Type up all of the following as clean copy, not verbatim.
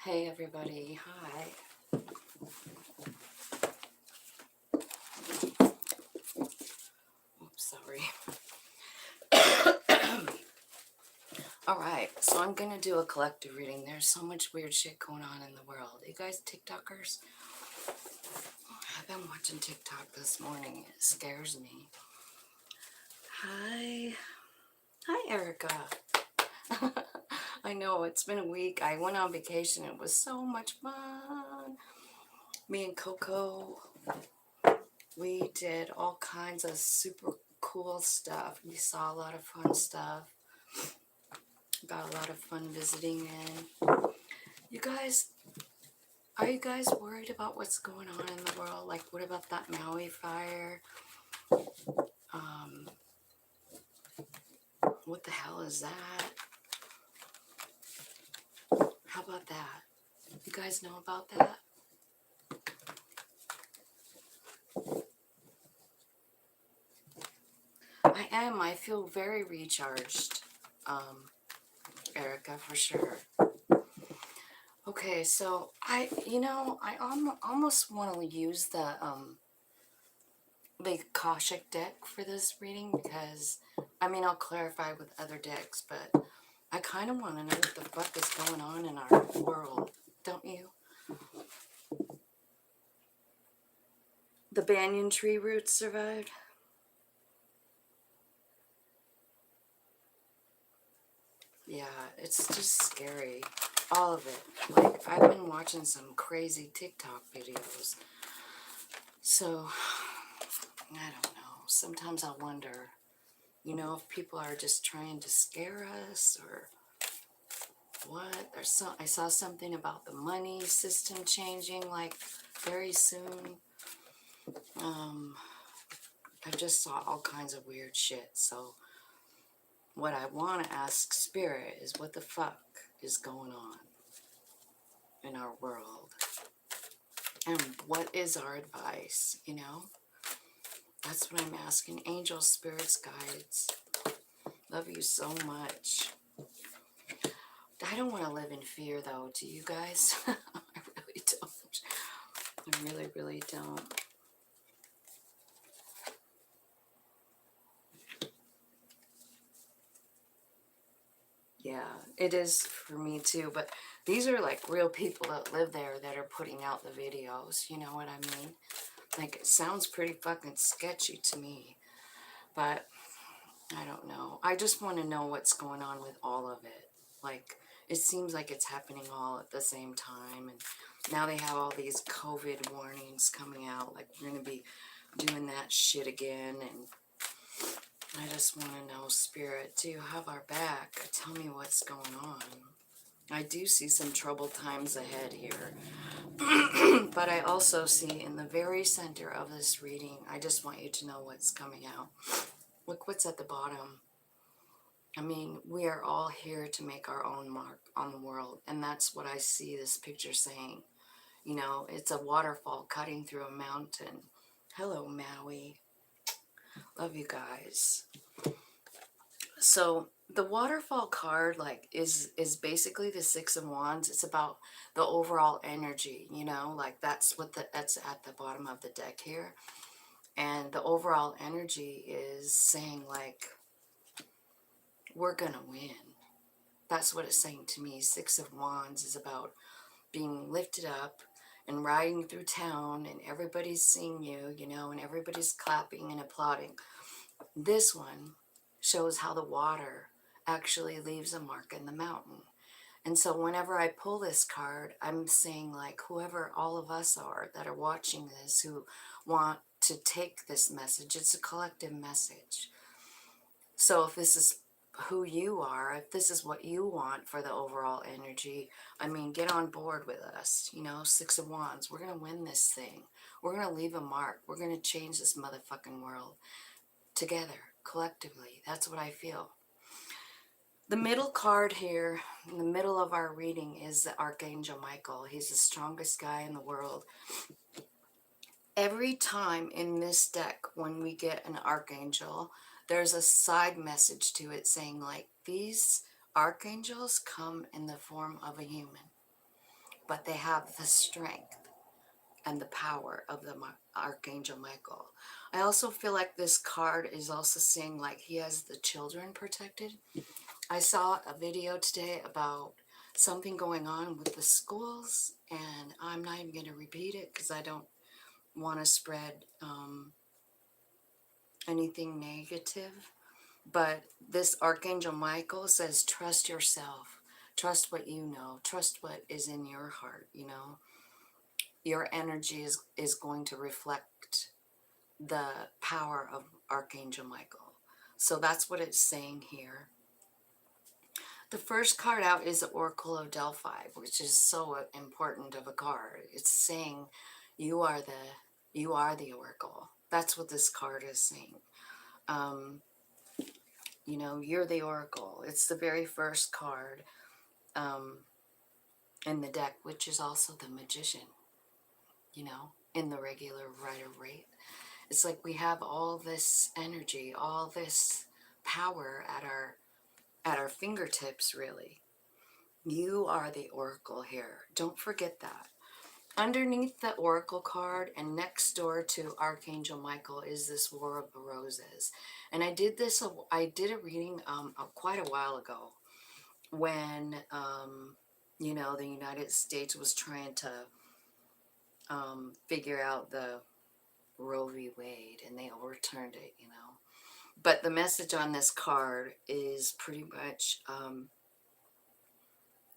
Hey everybody, hi. Oops, sorry. Alright, so I'm gonna do a collective reading. There's so much weird shit going on in the world. You guys TikTokers? I've been watching TikTok this morning. It scares me. Hi. Hi, Erica. I know, it's been a week. I went on vacation. It was so much fun. Me and Coco, we did all kinds of super cool stuff. We saw a lot of fun stuff. Got a lot of fun visiting in. You guys, are you guys worried about what's going on in the world? Like, what about that Maui fire? Um, what the hell is that? How about that? You guys know about that? I am. I feel very recharged, Erica, for sure. Okay, so I almost want to use the Akashic deck for this reading because, I'll clarify with other decks, but I kind of want to know what the fuck is going on in our world, don't you? The banyan tree roots survived? Yeah, it's just scary. All of it. Like, I've been watching some crazy TikTok videos. So, I don't know. Sometimes I wonder, if people are just trying to scare us or what. I saw something about the money system changing, like, very soon. I just saw all kinds of weird shit. So, what I want to ask Spirit is what the fuck is going on in our world? And what is our advice, That's what I'm asking. Angels, spirits, guides. Love you so much. I don't want to live in fear, though. Do you guys? I really don't. I really, really don't. Yeah, it is for me too. But these are like real people that live there that are putting out the videos. You know what I mean? Like, it sounds pretty fucking sketchy to me. But I don't know. I just want to know what's going on with all of it. Like, it seems like it's happening all at the same time. And now they have all these COVID warnings coming out. Like, we're going to be doing that shit again. And I just want to know, Spirit, do you have our back? Tell me what's going on. I do see some troubled times ahead here. But I also see in the very center of this reading, I just want you to know what's coming out. Look what's at the bottom. We are all here to make our own mark on the world. And that's what I see this picture saying. It's a waterfall cutting through a mountain. Hello, Maui. Love you guys. So the waterfall card, like, is basically the Six of Wands. It's about the overall energy, like that's at the bottom of the deck here. And the overall energy is saying, like, we're gonna win. That's what it's saying to me. Six of Wands is about being lifted up and riding through town and everybody's seeing you, and everybody's clapping and applauding. This one shows how the water actually leaves a mark in the mountain. And so whenever I pull this card, I'm saying, like, whoever all of us are that are watching this who want to take this message, it's a collective message. So if this is who you are, if this is what you want for the overall energy, get on board with us. Six of Wands, we're going to win this thing. We're going to leave a mark. We're going to change this motherfucking world together, collectively. That's what I feel. The middle card here, in the middle of our reading, is the Archangel Michael. He's the strongest guy in the world. Every time in this deck, when we get an Archangel, there's a side message to it saying, like, these archangels come in the form of a human. but they have the strength and the power of the Archangel Michael. I also feel like this card is also saying like he has the children protected. I saw a video today about something going on with the schools, and I'm not even going to repeat it because I don't want to spread anything negative. But this Archangel Michael says, trust yourself, trust what you know, trust what is in your heart, you know. Your energy is going to reflect the power of Archangel Michael. So that's what it's saying here. The first card out is the Oracle of Delphi, which is so important of a card. It's saying you are the Oracle. That's what this card is saying. You know, you're the Oracle. It's the very first card in the deck, which is also the Magician, you know, in the regular Rider-Waite. It's like we have all this energy, all this power at our fingertips, really. You are the Oracle here. Don't forget that. Underneath the Oracle card and next door to Archangel Michael is this War of the Roses. And I did a reading quite a while ago when, you know, the United States was trying to figure out the Roe v. Wade, and they overturned it, you know. But the message on this card is pretty much,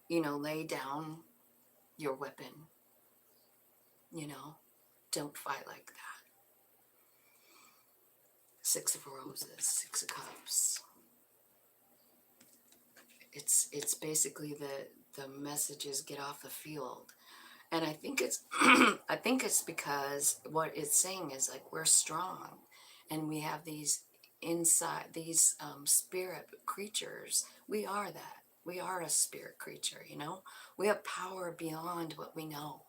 you know, lay down your weapon, you know, don't fight like that. Six of Roses, Six of Cups. It's basically the message is get off the field. And I think it's I think it's because what it's saying is like we're strong and we have these inside these spirit creatures. We are that. We are a spirit creature, you know? We have power beyond what we know.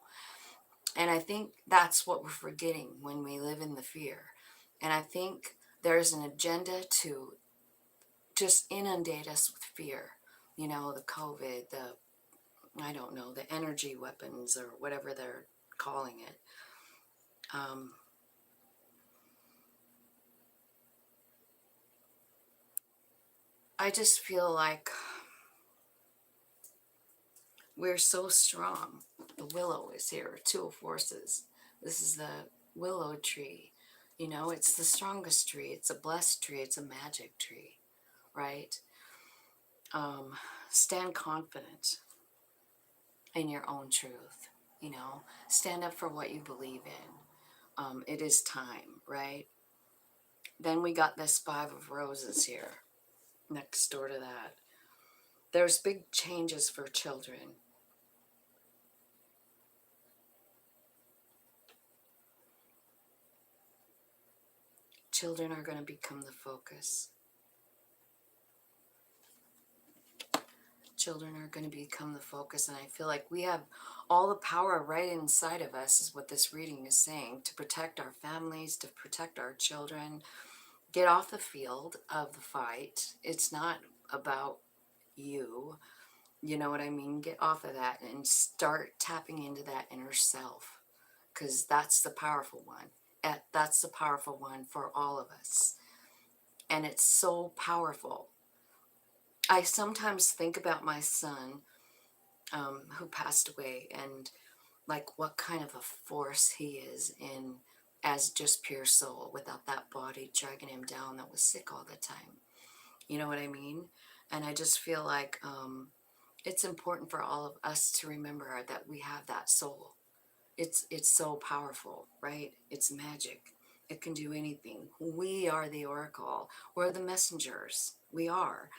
And I think that's what we're forgetting when we live in the fear. And I think there's an agenda to just inundate us with fear. You know, the COVID, I don't know, the energy weapons or whatever they're calling it. I just feel like we're so strong. The willow is here, Two of Forces. This is the willow tree. You know, it's the strongest tree. It's a blessed tree. It's a magic tree, right? Stand confident in your own truth. You know, stand up for what you believe in. It is time, right? Then we got this Five of Roses here, next door to that. There's big changes for children. Children are going to become the focus. Children are going to become the focus, and I feel like we have all the power right inside of us, is what this reading is saying, to protect our families, to protect our children. Get off the field of the fight. It's not about you. You know what I mean? Get off of that and start tapping into that inner self, because that's the powerful one. That's the powerful one for all of us. And it's so powerful. I sometimes think about my son who passed away, and like what kind of a force he is in as just pure soul without that body dragging him down that was sick all the time. You know what I mean? And I just feel like it's important for all of us to remember that we have that soul. It's so powerful, right? It's magic. It can do anything. We are the oracle. We're the messengers. We are.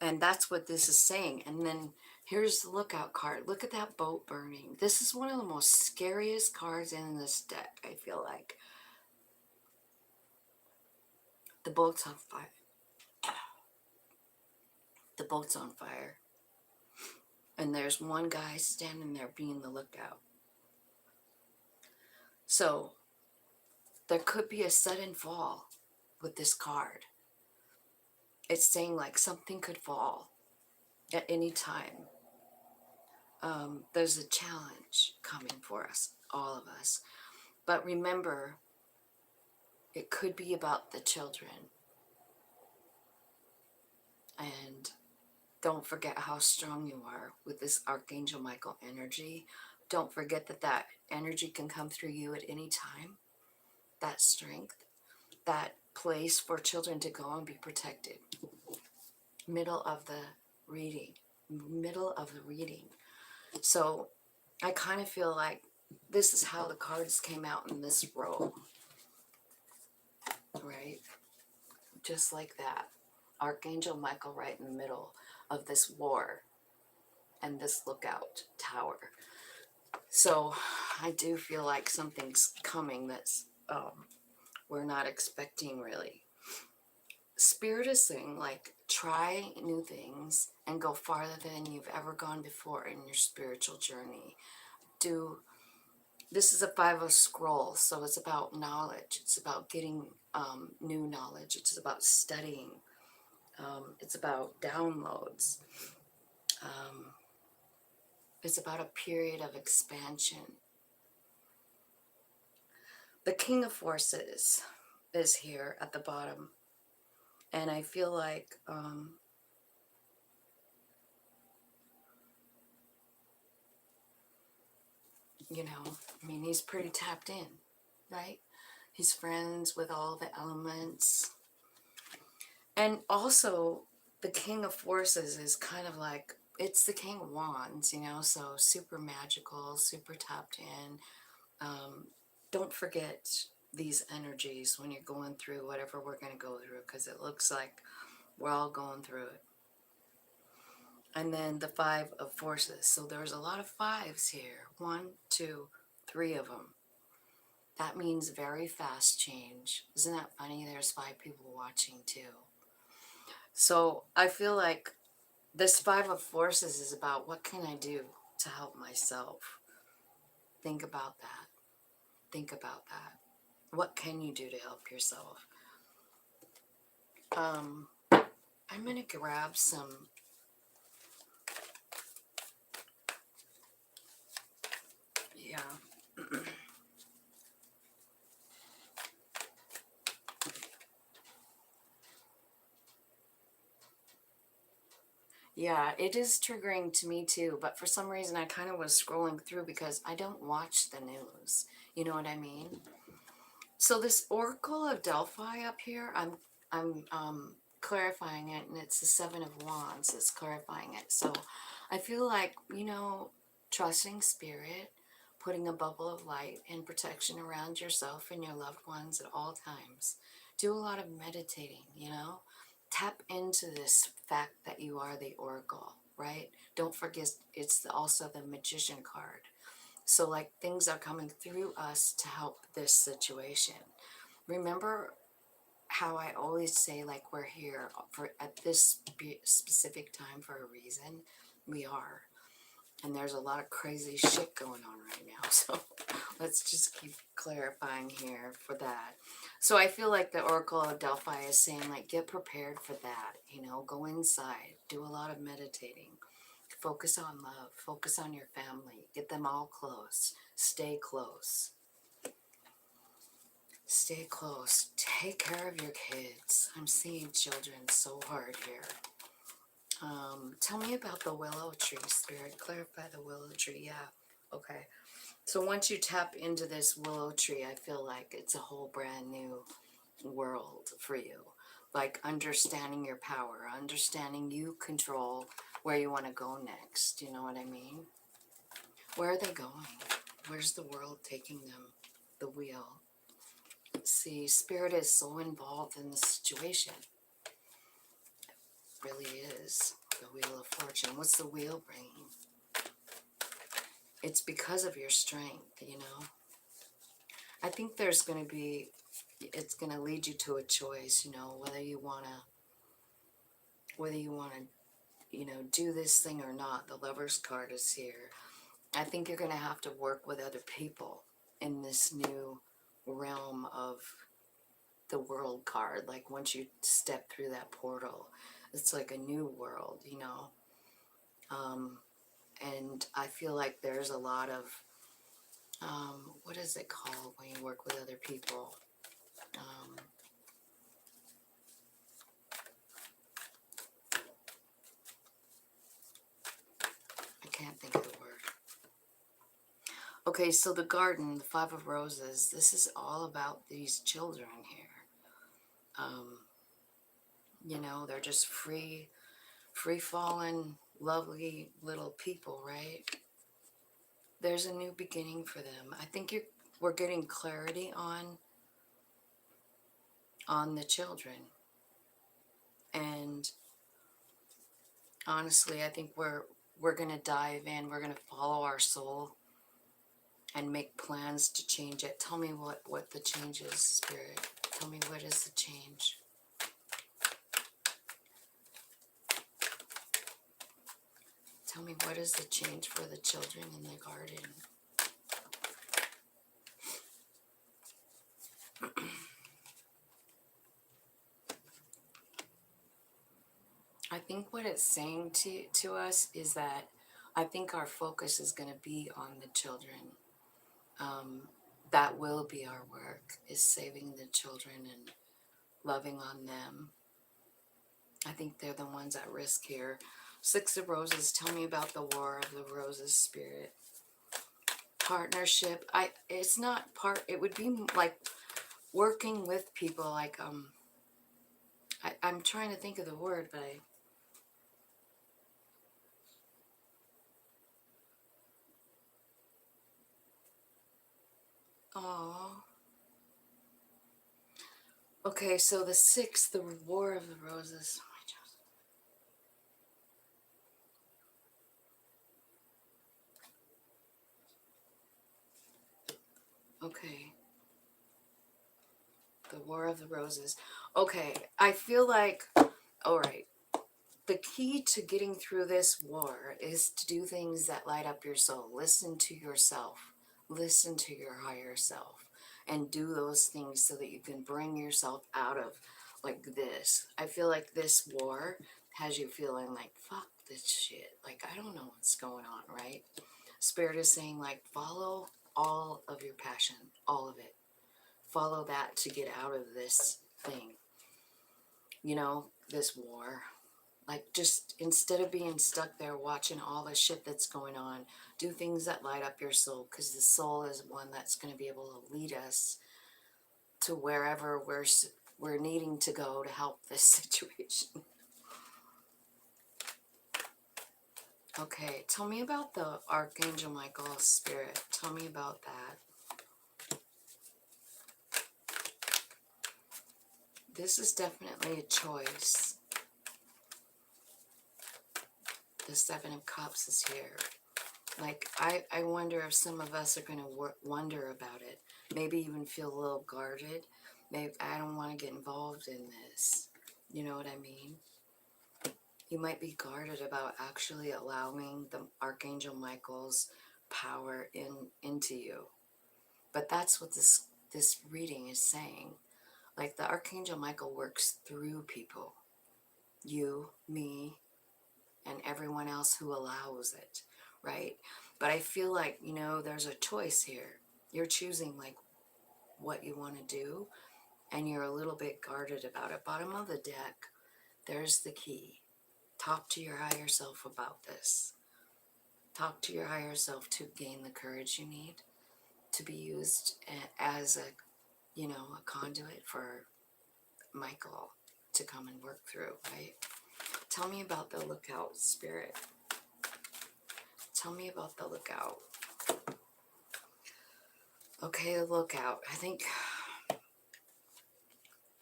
And that's what this is saying. And then here's the lookout card. Look at that boat burning. This is one of the most scariest cards in this deck, I feel like. The boat's on fire. The boat's on fire. And there's one guy standing there being the lookout. So there could be a sudden fall with this card. It's saying like something could fall at any time. There's a challenge coming for us, all of us. But remember, it could be about the children. And don't forget how strong you are with this Archangel Michael energy. Don't forget that that energy can come through you at any time. That strength, that place for children to go and be protected. Middle of the reading. Middle of the reading. So I kind of feel like this is how the cards came out in this row. Right? Just like that. Archangel Michael right in the middle of this war and this lookout tower. So I do feel like something's coming that's we're not expecting really. Spirit is saying, like, try new things and go farther than you've ever gone before in your spiritual journey. This is a 5 of scrolls, so it's about knowledge. It's about getting new knowledge. It's about studying. It's about downloads. It's about a period of expansion. The King of Forces is here at the bottom. And I feel like you know, I mean, he's pretty tapped in, right? He's friends with all the elements. And also, the King of Forces is kind of like, it's the King of Wands, you know, so super magical, super tapped in. Don't forget these energies when you're going through whatever we're going to go through, because it looks like we're all going through it. And then the 5 of Forces. So there's a lot of 5s here. 1, 2, 3 of them. That means very fast change. Isn't that funny? There's 5 people watching too. So I feel like this 5 of Forces is about, what can I do to help myself? Think about that. Think about that. What can you do to help yourself? I'm going to grab some. Yeah. Yeah, it is triggering to me too, but for some reason I kind of was scrolling through because I don't watch the news. You know what I mean? So this Oracle of Delphi up here, I'm clarifying it, and it's the 7 of Wands that's clarifying it. So I feel like, you know, trusting spirit, putting a bubble of light and protection around yourself and your loved ones at all times. Do a lot of meditating, you know? Tap into this fact that you are the Oracle, right? Don't forget it's also the Magician card. So like things are coming through us to help this situation. Remember how I always say, like, we're here for at this specific time for a reason. We are. And there's a lot of crazy shit going on right now. So let's just keep clarifying here for that. So I feel like the Oracle of Delphi is saying, like, get prepared for that. You know, go inside, do a lot of meditating. Focus on love. Focus on your family. Get them all close. Stay close. Stay close. Take care of your kids. I'm seeing children so hard here. Tell me about the willow tree, Spirit. Clarify the willow tree. Yeah. Okay. So once you tap into this willow tree, I feel like it's a whole brand new world for you. Like understanding your power, understanding you control where you want to go next. You know what I mean? Where are they going? Where's the world taking them? The wheel. See, Spirit is so involved in the situation. It really is. The Wheel of Fortune. What's the wheel bringing? It's because of your strength, you know. I think there's going to be, it's going to lead you to a choice, you know, whether you want to, you know, do this thing or not. The Lover's card is here. I think you're going to have to work with other people in this new realm of the World card. Like once you step through that portal, it's like a new world, you know. And I feel like there's a lot of, what is it called when you work with other people? Um, I can't think of the word. Okay, so the garden, the Five of Roses, this is all about these children here. You know, they're just free-falling, lovely little people, right? There's a new beginning for them. I think we're getting clarity on the children. And honestly, I think we're going to dive in. We're going to follow our soul and make plans to change it. Tell me what the change is, Spirit. Tell me, what is the change? Tell me, what is the change for the children in the garden? I think what it's saying to us is that I think our focus is going to be on the children. That will be our work, is saving the children and loving on them. I think they're the ones at risk here. Six of Roses, tell me about the War of the Roses, Spirit. Partnership. It's not part, it would be like working with people, like, I'm trying to think of the word, but oh. Okay, so the sixth, the War of the Roses. Okay. The War of the Roses. Okay, I feel like, all right, the key to getting through this war is to do things that light up your soul. Listen to yourself. Listen to your higher self. And do those things so that you can bring yourself out of like this. I feel like this war has you feeling like, fuck this shit. Like, I don't know what's going on, right? Spirit is saying, like, follow all of your passion, all of it. Follow that to get out of this thing, you know, this war. Like, just instead of being stuck there watching all the shit that's going on, do things that light up your soul, because the soul is one that's going to be able to lead us to wherever we're needing to go to help this situation. Okay, tell me about the Archangel Michael, Spirit. Tell me about that. This is definitely a choice. The Seven of Cups is here. Like, I wonder if some of us are going to wonder about it. Maybe even feel a little guarded. Maybe I don't want to get involved in this. You know what I mean? You might be guarded about actually allowing the Archangel Michael's power into you. But that's what this reading is saying. Like, the Archangel Michael works through people. You, me, and everyone else who allows it, right? But I feel like, you know, there's a choice here. You're choosing like what you want to do, and you're a little bit guarded about it. Bottom of the deck, there's the key. Talk to your higher self about this. Talk to your higher self to gain the courage you need to be used as a, you know, a conduit for Michael to come and work through, right? Tell me about the Lookout, Spirit. Tell me about the Lookout. Okay, the Lookout. I think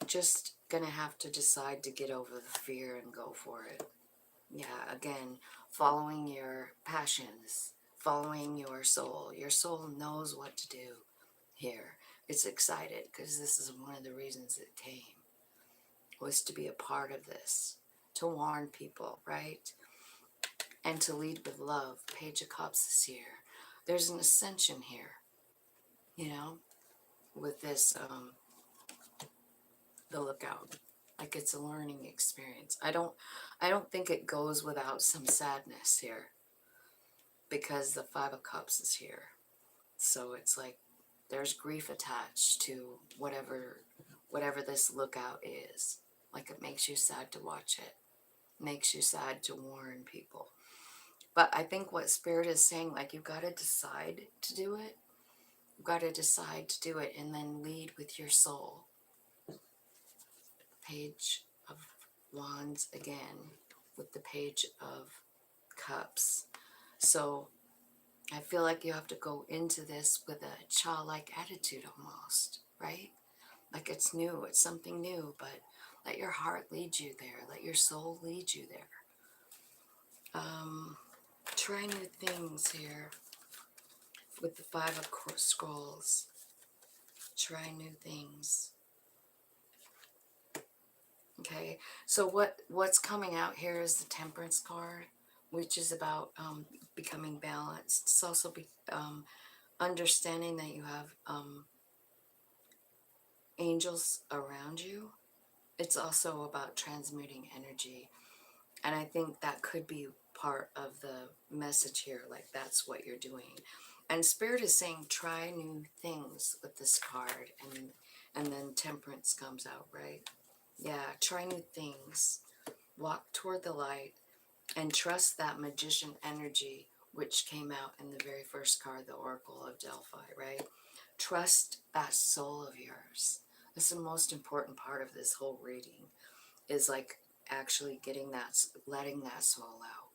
just gonna have to decide to get over the fear and go for it. Yeah, again, following your passions, following your soul. Your soul knows what to do here. It's excited because this is one of the reasons it came, was to be a part of this, to warn people, right? And to lead with love. Page of Cups is here. There's an ascension here, you know, with this, the Lookout. Like, it's a learning experience. I don't think it goes without some sadness here. because the Five of Cups is here. So it's like there's grief attached to whatever this lookout is. Like it makes you sad to watch it. Makes you sad to warn people. But I think what Spirit is saying, like you've got to decide to do it. You've got to decide to do it and then lead with your soul. Page of Wands again with the Page of Cups. So I feel like you have to go into this with a childlike attitude almost, right? Like it's new, it's something new, but let your heart lead you there. Let your soul lead you there. Try new things here with the Five of Scrolls. Try new things. Okay, so what's coming out here is the Temperance card, which is about becoming balanced. It's also understanding that you have angels around you. It's also about transmuting energy. And I think that could be part of the message here. Like that's what you're doing. And Spirit is saying try new things with this card. And then Temperance comes out, right? Yeah, try new things. Walk toward the light and trust that magician energy which came out in the very first card, the Oracle of Delphi, right? Trust that soul of yours. That's the most important part of this whole reading, is like actually getting that, letting that soul out,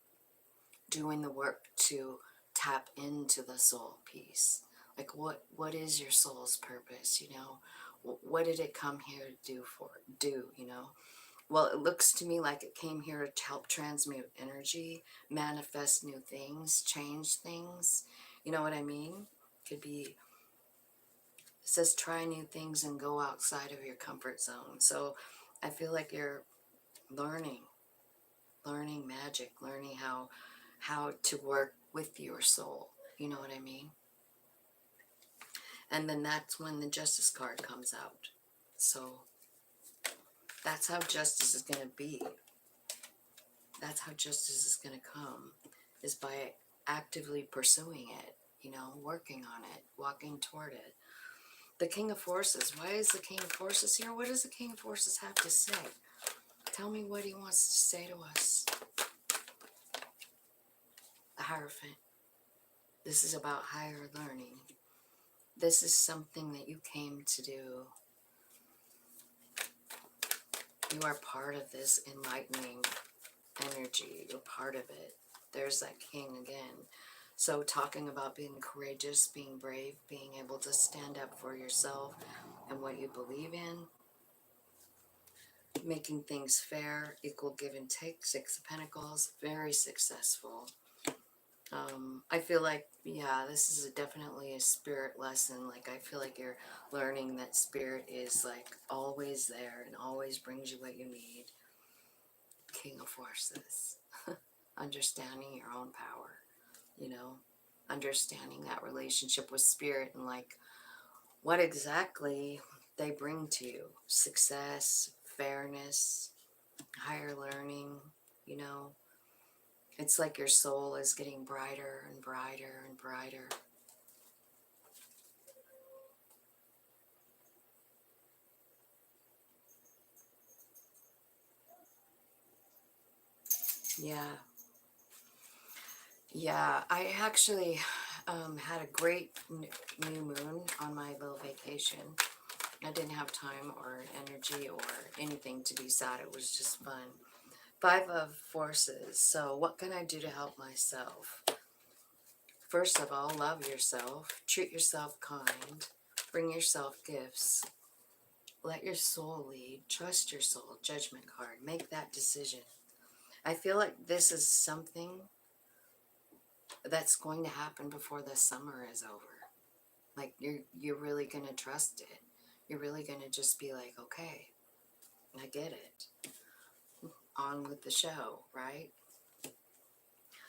doing the work to tap into the soul piece. Like what is your soul's purpose? You know, what did it come here to do? You know, well, it looks to me like it came here to help transmute energy, manifest new things, change things. You know what I mean? Could be, it says try new things and go outside of your comfort zone. So I feel like you're learning magic, learning how to work with your soul. You know what I mean? And then that's when the Justice card comes out. So that's how justice is going to be. That's how justice is going to come, is by actively pursuing it, you know, working on it, walking toward it. The King of Forces. Why is the King of Forces here? What does the King of Forces have to say? Tell me what he wants to say to us. The Hierophant. This is about higher learning. This is something that you came to do. You are part of this enlightening energy. You're part of it. There's that king again. So talking about being courageous, being brave, being able to stand up for yourself and what you believe in, making things fair, equal give and take, Six of Pentacles, very successful. I feel like, yeah, this is definitely a spirit lesson. Like, I feel like you're learning that spirit is like always there and always brings you what you need. King of Forces. Understanding your own power, you know, understanding that relationship with spirit and like what exactly they bring to you. Success, fairness, higher learning, you know. It's like your soul is getting brighter and brighter and brighter. Yeah. Yeah, I actually had a great new moon on my little vacation. I didn't have time or energy or anything to be sad. It was just fun. Five of Forces. So what can I do to help myself? First of all, love yourself. Treat yourself kind. Bring yourself gifts. Let your soul lead. Trust your soul. Judgment card. Make that decision. I feel like this is something that's going to happen before the summer is over. Like you're really going to trust it. You're really going to just be like, okay, I get it. On with the show, right?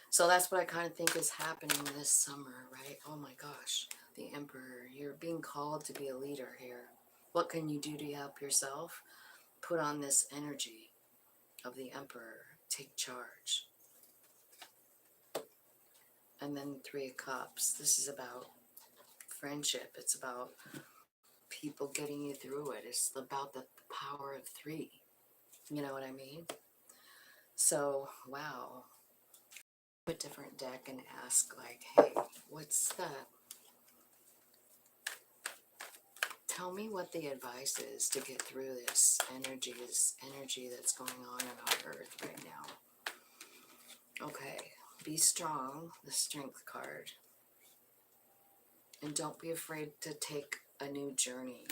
So that's what I kind of think is happening this summer, right? Oh my gosh, the Emperor. You're being called to be a leader here. What can you do to help yourself? Put on this energy of the Emperor. Take charge. And then Three of Cups. This is about friendship. It's about people getting you through it. It's about the power of three. You know what I mean? So, wow. A different deck and ask, like, hey, what's the. Tell me what the advice is to get through this energy that's going on in our earth right now. Okay, be strong, the Strength card. And don't be afraid to take a new journey.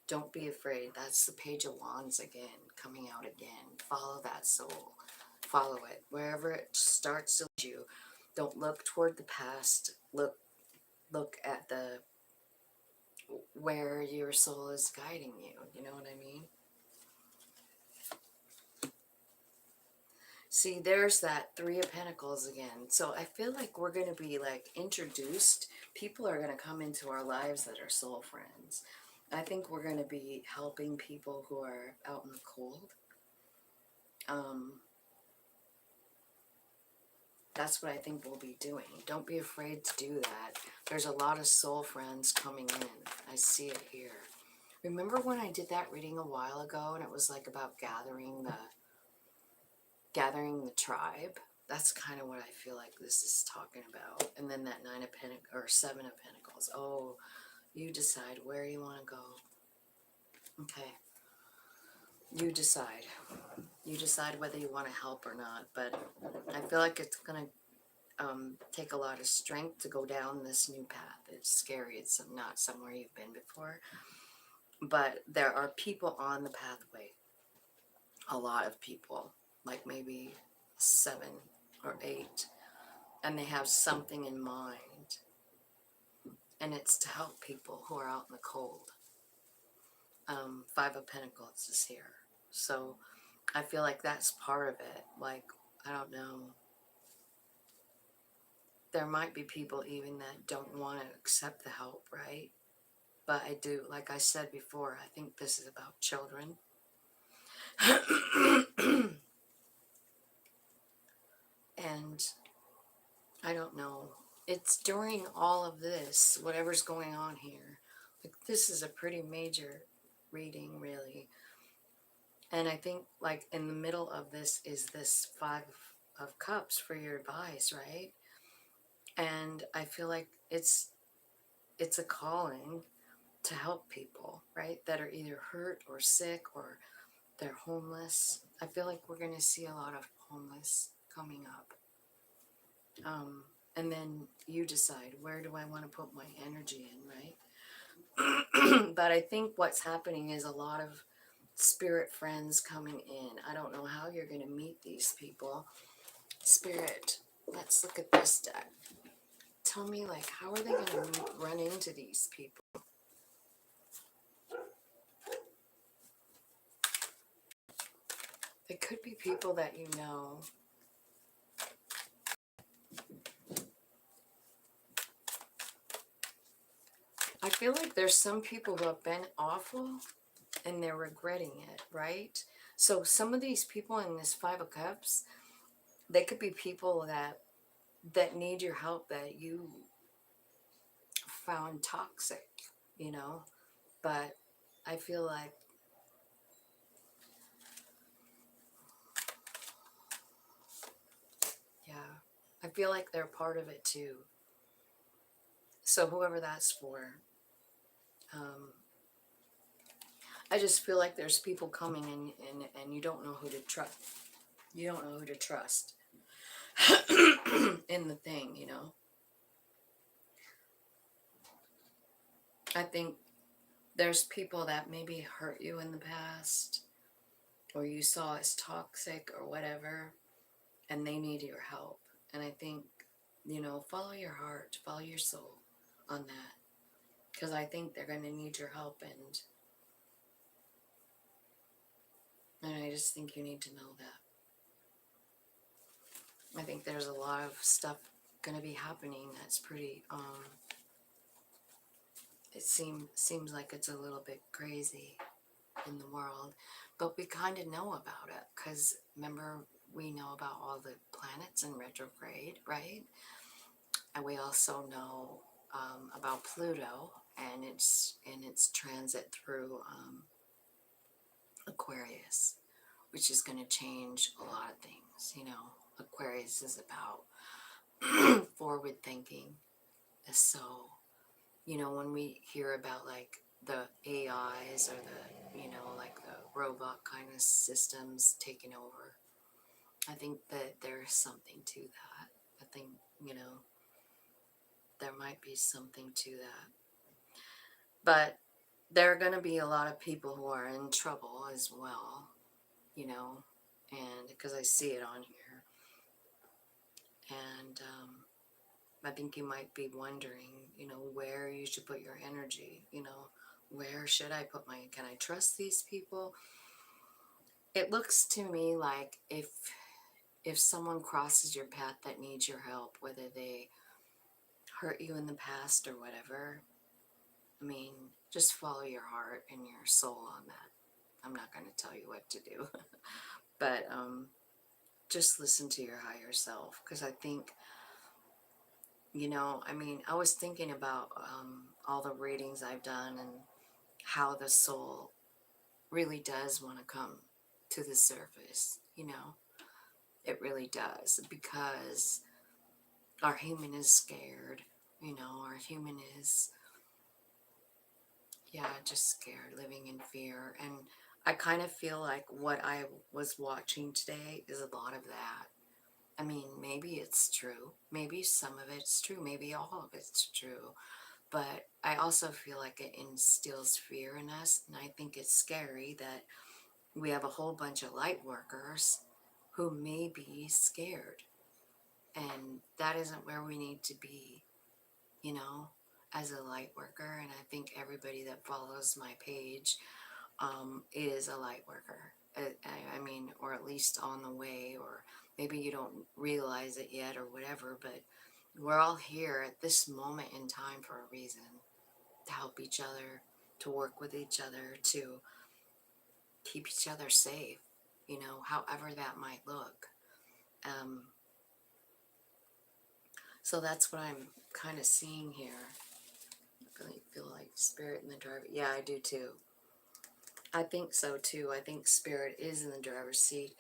Don't be afraid. That's the Page of Wands again, coming out again. Follow that soul. Follow it. Wherever it starts to lead you. Don't look toward the past. Look at the where your soul is guiding you. You know what I mean? See, there's that Three of Pentacles again. So I feel like we're going to be like introduced. People are going to come into our lives that are soul friends. I think we're going to be helping people who are out in the cold. That's what I think we'll be doing. Don't be afraid to do that. There's a lot of soul friends coming in. I see it here. Remember when I did that reading a while ago and it was like about gathering the tribe? That's kind of what I feel like this is talking about. And then that Nine of Pentacles or Seven of Pentacles. Oh, you decide where you want to go. Okay. You decide. You decide whether you want to help or not. But I feel like it's going to take a lot of strength to go down this new path. It's scary. It's not somewhere you've been before. But there are people on the pathway. A lot of people. Like maybe 7 or 8. And they have something in mind. And it's to help people who are out in the cold. Five of Pentacles is here. So I feel like that's part of it. Like, I don't know. There might be people even that don't want to accept the help, right? But I do. Like I said before, I think this is about children. And I don't know. It's during all of this, whatever's going on here. Like, this is a pretty major reading, really. And I think, like, in the middle of this is this Five of Cups for your advice, right? And I feel like it's a calling to help people, right? That are either hurt or sick or they're homeless. I feel like we're going to see a lot of homeless coming up. And then you decide, where do I want to put my energy in, right? But I think what's happening is a lot of spirit friends coming in. I don't know how you're going to meet these people. Spirit, let's look at this deck. Tell me, like, how are they going to run into these people? It could be people that you know. I feel like there's some people who have been awful and they're regretting it, right? So some of these people in this Five of Cups, they could be people that need your help, that you found toxic, you know? But I feel like I feel like they're part of it too. So whoever that's for, I just feel like there's people coming in and you don't know who to trust. You don't know who to trust in the thing, you know? I think there's people that maybe hurt you in the past or you saw as toxic or whatever, and they need your help. And I think, you know, follow your heart, follow your soul on that. Because I think they're going to need your help, and I just think you need to know that. I think there's a lot of stuff going to be happening that's pretty, it seems like it's a little bit crazy in the world, but we kind of know about it, because remember, we know about all the planets in retrograde, right? And we also know about Pluto and its transit through Aquarius, which is going to change a lot of things. You know, Aquarius is about forward thinking. So, you know, when we hear about like the AIs or the, you know, like the robot kind of systems taking over, I think that there's something to that. I think, you know, there might be something to that. But there are going to be a lot of people who are in trouble as well, you know, and because I see it on here. And I think you might be wondering, you know, where you should put your energy, you know, where should I put my, can I trust these people? It looks to me like if someone crosses your path that needs your help, whether they hurt you in the past or whatever, I mean, just follow your heart and your soul on that. I'm not going to tell you what to do, but just listen to your higher self, because I think, you know, I mean, I was thinking about all the readings I've done and how the soul really does want to come to the surface, you know, it really does, because our human is scared, you know, our human is, yeah, just scared, living in fear. And I kind of feel like what I was watching today is a lot of that. I mean, maybe it's true. Maybe some of it's true. Maybe all of it's true. But I also feel like it instills fear in us. And I think it's scary that we have a whole bunch of light workers who may be scared. And that isn't where we need to be, you know, as a light worker. And I think everybody that follows my page is a light worker. I mean, or at least on the way, or maybe you don't realize it yet or whatever, but we're all here at this moment in time for a reason, to help each other, to work with each other, to keep each other safe, you know, however that might look. Um, so that's what I'm kind of seeing here. I really feel like spirit in the driver. Yeah, I do too. I think so too. I think spirit is in the driver's seat,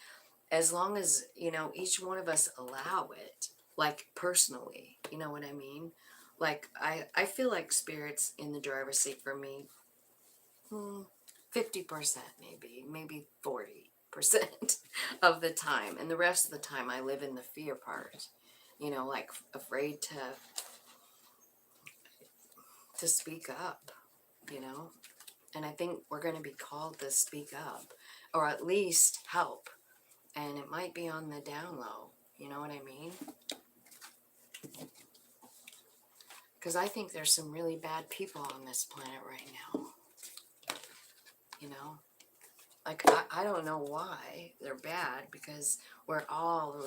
as long as, you know, each one of us allow it, like personally, you know what I mean? Like I feel like spirit's in the driver's seat for me 50%, maybe 40% of the time, and the rest of the time I live in the fear part, you know, like afraid to speak up, you know. And I think we're going to be called to speak up, or at least help, and it might be on the down low, you know what I mean? Because I think there's some really bad people on this planet right now, you know? Like, I don't know why they're bad, because we're all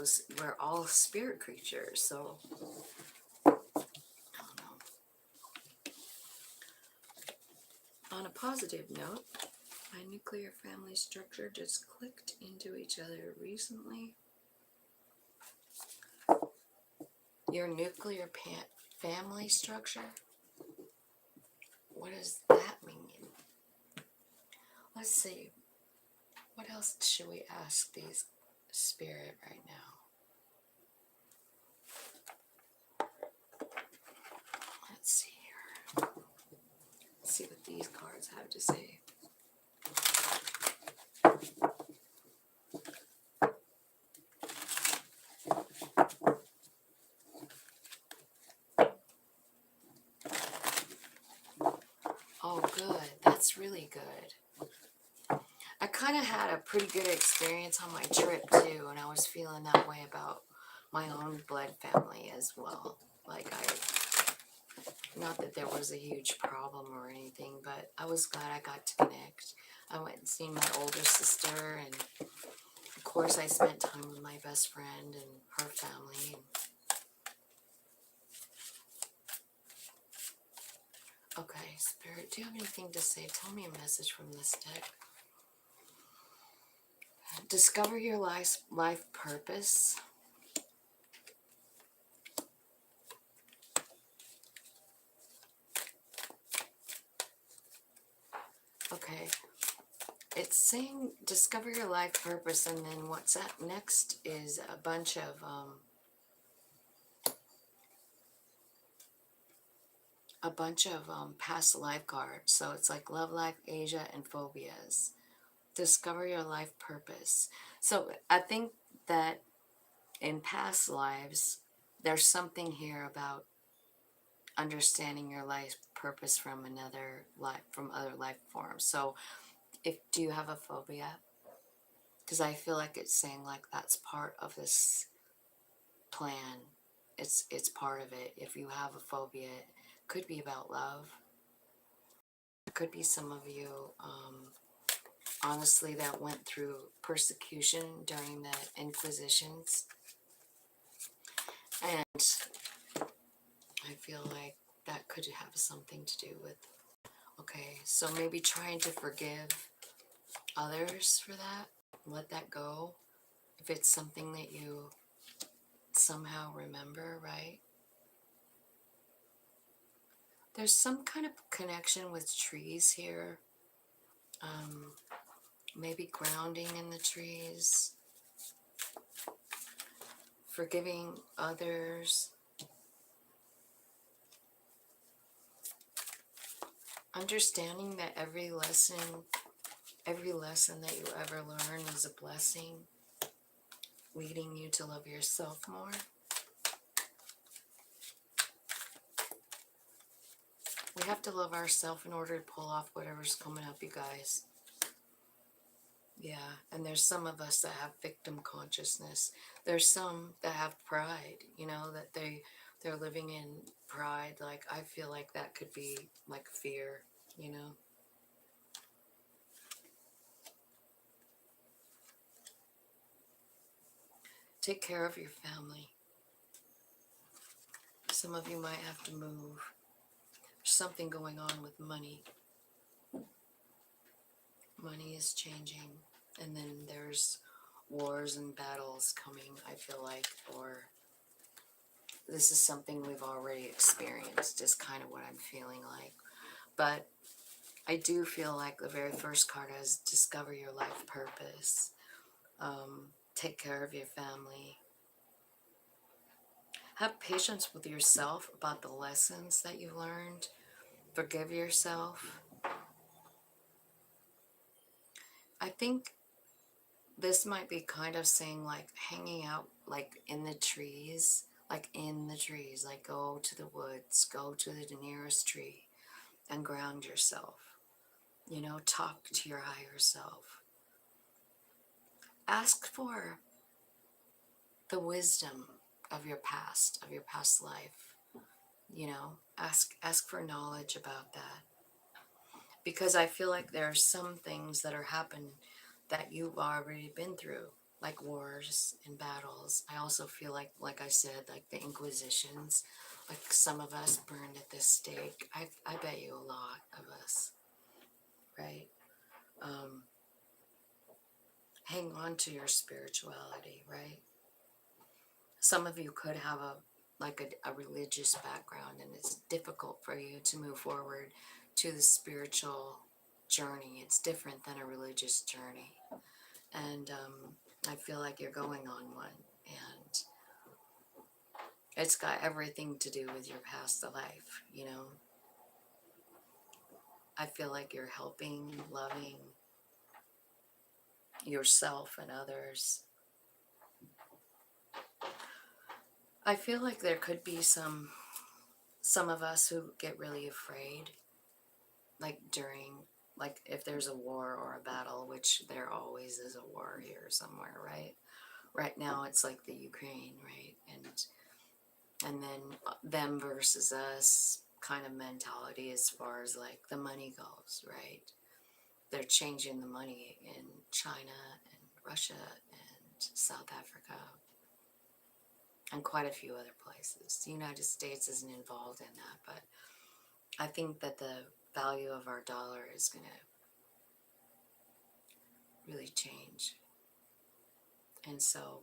spirit creatures, so I don't know. On a positive note, my nuclear family structure just clicked into each other recently. Your nuclear family structure? What does that mean? Let's see. What else should we ask these spirit right now? Let's see here. Let's see what these cards have to say. Oh, good. That's really good. I kind of had a pretty good experience on my trip too, and I was feeling that way about my own blood family as well. Like, not that there was a huge problem or anything, but I was glad I got to connect. I went and seen my older sister, and of course I spent time with my best friend and her family. Okay, Spirit, do you have anything to say? Tell me a message from this deck. Discover your life purpose. Okay. It's saying discover your life purpose, and then what's up next is a bunch of past life cards. So it's like love life, Asia, and phobias. Discover your life purpose. So I think that in past lives, there's something here about understanding your life purpose from another life, from other life forms. So if do you have a phobia? Because I feel like it's saying like that's part of this plan. It's part of it. If you have a phobia, it could be about love. It could be some of you, honestly, that went through persecution during the Inquisitions, and I feel like that could have something to do with. Okay, so maybe trying to forgive others for that, let that go. If it's something that you somehow remember, right? There's some kind of connection with trees here. Um, Maybe grounding in the trees, forgiving others, understanding that every lesson that you ever learn is a blessing, leading you to love yourself more. We have to love ourselves in order to pull off whatever's coming up, you guys. Yeah, and there's some of us that have victim consciousness. There's some that have pride, that they're living in pride. Like I feel like that could be like fear, you know. Take care of your family. Some of you might have to move. There's something going on with money. Money is changing, and then there's wars and battles coming, I feel like, or this is something we've already experienced, is kind of what I'm feeling like. But I do feel like the very first card is discover your life purpose. Take care of your family. Have patience with yourself about the lessons that you learned. Forgive yourself. I think this might be kind of saying like hanging out like in the trees, like go to the woods, go to the nearest tree and ground yourself. Talk to your higher self. Ask for the wisdom of your past life. Ask for knowledge about that. Because I feel like there are some things that are happening that you've already been through, like wars and battles. I also feel like I said, like the Inquisitions, like some of us burned at the stake. I bet you a lot of us, right? Hang on to your spirituality, right? Some of you could have a religious background, and it's difficult for you to move forward to the spiritual journey. It's different than a religious journey, and I feel like you're going on one, and it's got everything to do with your past life. I feel like you're helping, loving yourself and others. I feel like there could be some of us who get really afraid, like if there's a war or a battle, which there always is a war here somewhere, right? Right now it's like the Ukraine, right? And then them versus us kind of mentality as far as like the money goes, right? They're changing the money in China and Russia and South Africa and quite a few other places. The United States isn't involved in that, but I think that the value of our dollar is going to really change. And so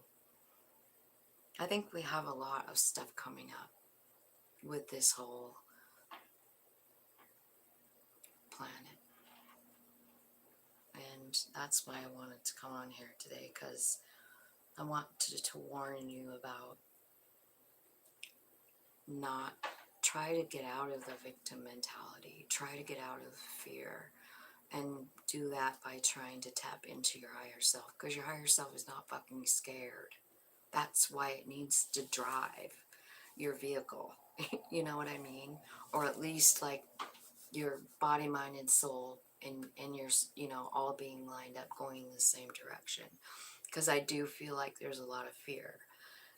I think we have a lot of stuff coming up with this whole planet. And that's why I wanted to come on here today, because I wanted to warn you about not try to get out of the victim mentality, try to get out of fear, and do that by trying to tap into your higher self, because your higher self is not fucking scared. That's why it needs to drive your vehicle. You know what I mean? Or at least like your body, mind, and soul, and your, you know, all being lined up going in the same direction. Because I do feel like there's a lot of fear.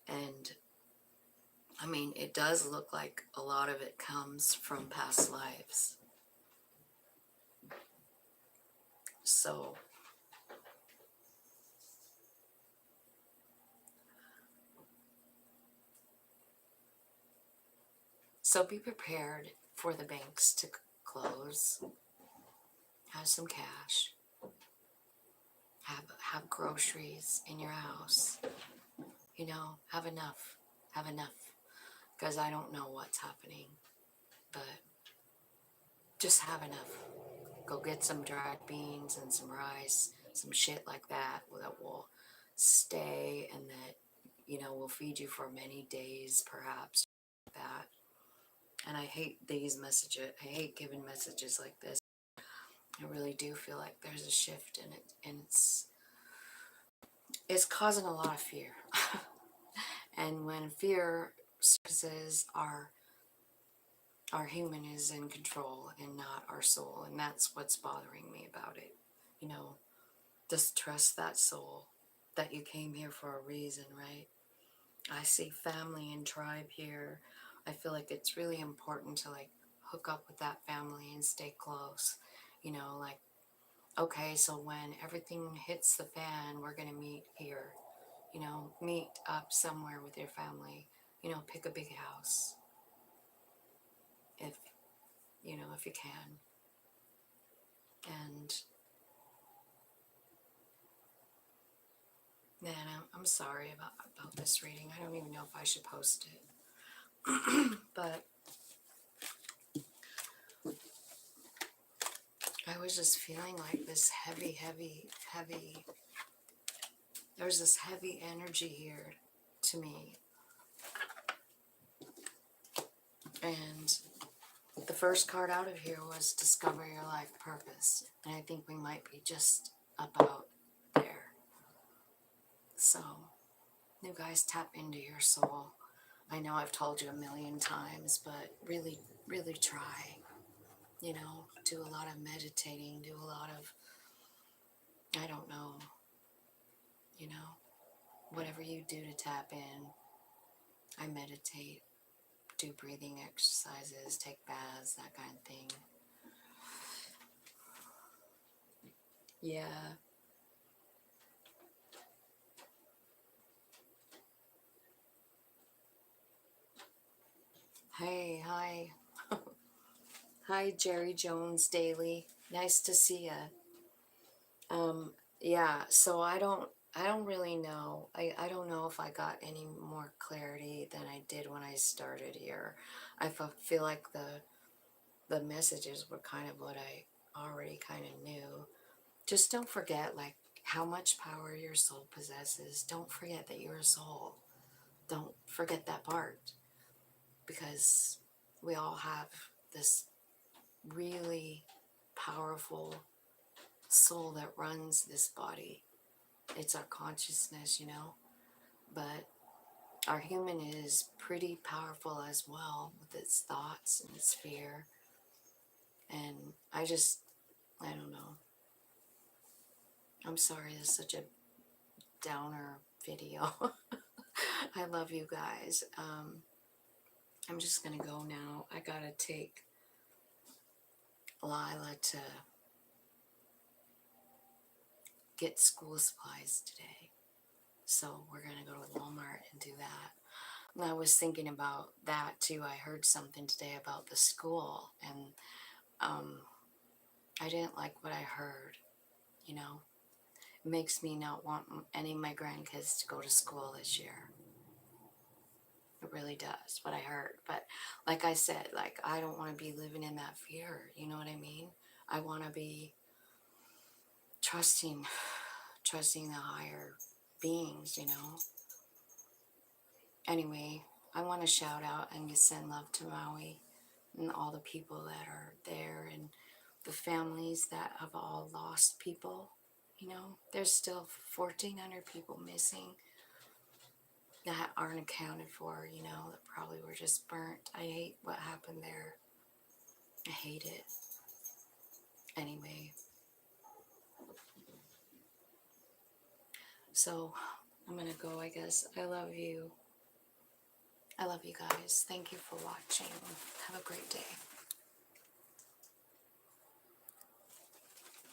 And I mean, it does look like a lot of it comes from past lives. So be prepared for the banks to close. Have some cash. Have groceries in your house. You know, have enough. Have enough. Because I don't know what's happening, but just have enough. Go get some dried beans and some rice, some shit like that that will stay and that, you know, will feed you for many days, perhaps. That. And I hate these messages. I hate giving messages like this. I really do feel like there's a shift in it, and it's causing a lot of fear. And when fear surfaces, our human is in control and not our soul, and that's what's bothering me about it. You know, just trust that soul, that you came here for a reason, right? I see family and tribe here. I feel like it's really important to like hook up with that family and stay close. You know, like, okay, so when everything hits the fan, we're gonna meet here. You know, meet up somewhere with your family. You know, pick a big house if, you know, if you can. And man, I'm sorry about this reading. I don't even know if I should post it. But I was just feeling like this heavy, there's this heavy energy here to me. And the first card out of here was discover your life purpose. And I think we might be just about there. So, you guys, tap into your soul. I know I've told you a million times, but really, really try. You know, do a lot of meditating, do a lot of, I don't know, you know, whatever you do to tap in. I meditate, do breathing exercises, take baths, that kind of thing. Yeah. Hey, hi. Hi, Jerry Jones Daily. Nice to see ya. Yeah, so I don't really know. I don't know if I got any more clarity than I did when I started here. I feel like the messages were kind of what I already kind of knew. Just don't forget, like, how much power your soul possesses. Don't forget that you're a soul. Don't forget that part, because we all have this really powerful soul that runs this body. It's our consciousness, you know, but our human is pretty powerful as well with its thoughts and its fear. And I don't know. I'm sorry, this is such a downer video. I love you guys. I'm just gonna go now. I gotta take Lila to get school supplies today. So we're gonna go to Walmart and do that. And I was thinking about that too. I heard something today about the school, and I didn't like what I heard, you know. It makes me not want any of my grandkids to go to school this year. It really does, what I heard. But like I said, like, I don't want to be living in that fear, you know what I mean? I want to be trusting the higher beings, you know. Anyway, I want to shout out and send love to Maui and all the people that are there and the families that have all lost people. You know, there's still 1,400 people missing that aren't accounted for, you know, that probably were just burnt. I hate what happened there. I hate it. Anyway, so I'm gonna go, I guess. I love you. I love you guys. Thank you for watching. Have a great day.